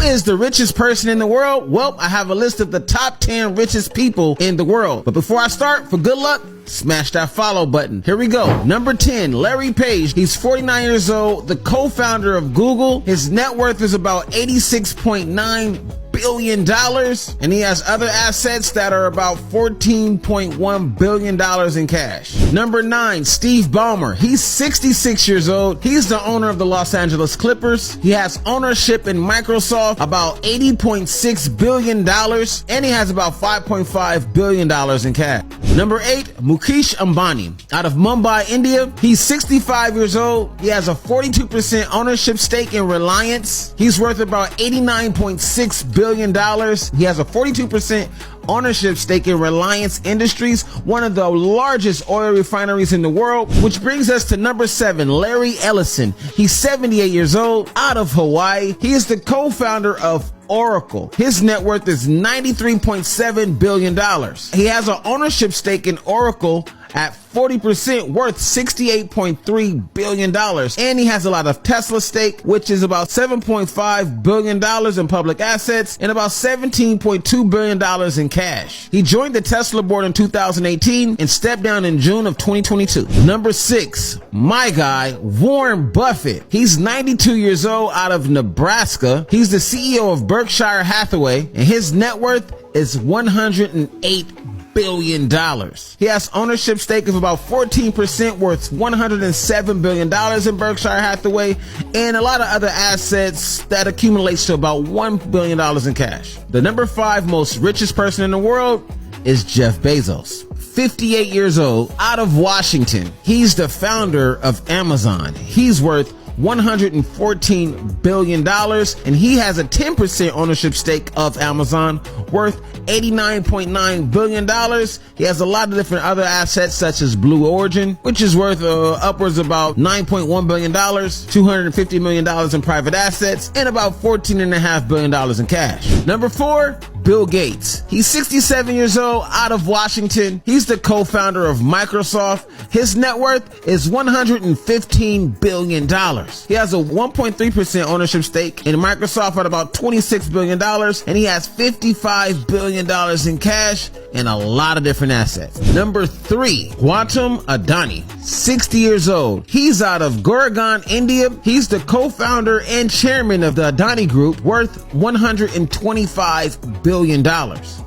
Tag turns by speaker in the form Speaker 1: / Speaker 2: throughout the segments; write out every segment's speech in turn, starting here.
Speaker 1: is the richest person in the world? Well, I have a list of the top 10 richest people in the world. But before I start, for good luck, smash that follow button. Here we go. Number 10, Larry Page. He's 49 years old, the co-founder of Google. His net worth is about $86.9 billion, and he has other assets that are about $14.1 billion in cash. Number 9, Steve Ballmer. He's 66 years old. He's the owner of the Los Angeles Clippers. He has ownership in Microsoft, about $80.6 billion, and he has about $5.5 billion in cash. Number 8, Mukesh Ambani, out of Mumbai, India. He's 65 years old. He has a 42% ownership stake in Reliance. He's worth about $89.6 billion. He has a 42% ownership stake in Reliance Industries, one of the largest oil refineries in the world, which brings us to number 7, Larry Ellison. He's 78 years old, out of Hawaii. He is the co-founder of Oracle. His net worth is $93.7 billion. He has an ownership stake in Oracle at 40%, worth $68.3 billion. And he has a lot of Tesla stake, which is about $7.5 billion in public assets and about $17.2 billion in cash. He joined the Tesla board in 2018 and stepped down in June of 2022. Number 6, my guy, Warren Buffett. He's 92 years old, out of Nebraska. He's the CEO of Berkshire Hathaway, and his net worth is $108 billion. He has ownership stake of about 14%, worth $107 billion in Berkshire Hathaway, and a lot of other assets that accumulates to about $1 billion in cash. The number 5 most richest person in the world is Jeff Bezos. 58 years old, out of Washington. He's the founder of Amazon. He's worth $114 billion, and he has a 10% ownership stake of Amazon, worth $89.9 billion. He has a lot of different other assets, such as Blue Origin, which is worth upwards about $9.1 billion, $250 million in private assets, and about $14.5 billion in cash. Number 4, Bill Gates. He's 67 years old, out of Washington. He's the co-founder of Microsoft. His net worth is $115 billion. He has a 1.3% ownership stake in Microsoft at about $26 billion, and he has $55 billion in cash and a lot of different assets. Number 3, Gautam Adani, 60 years old. He's out of Gurugram, India. He's the co-founder and chairman of the Adani Group, worth $125 billion.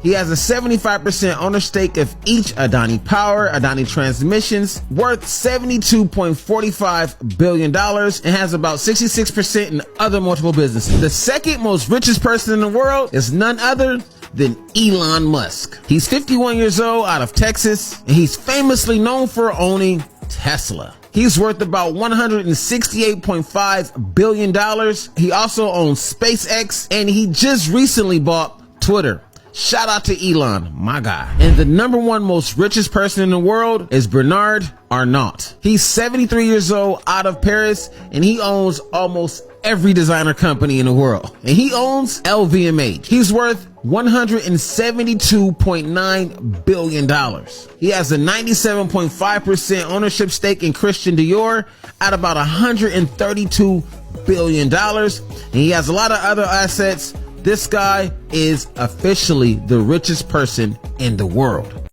Speaker 1: He has a 75% owner stake of each Adani Power, Adani Transmissions, worth $72.45 billion, and has about 66% in other multiple businesses. The second most richest person in the world is none other than Elon Musk. He's 51 years old, out of Texas, and he's famously known for owning Tesla. He's worth about $168.5 billion. He also owns SpaceX, and he just recently bought Twitter. Shout out to Elon, my guy. And the number 1 most richest person in the world is Bernard Arnault. He's 73 years old, out of Paris, and he owns almost every designer company in the world. And he owns LVMH. He's worth $172.9 billion. He has a 97.5% ownership stake in Christian Dior at about $132 billion. And he has a lot of other assets. This guy is officially the richest person in the world.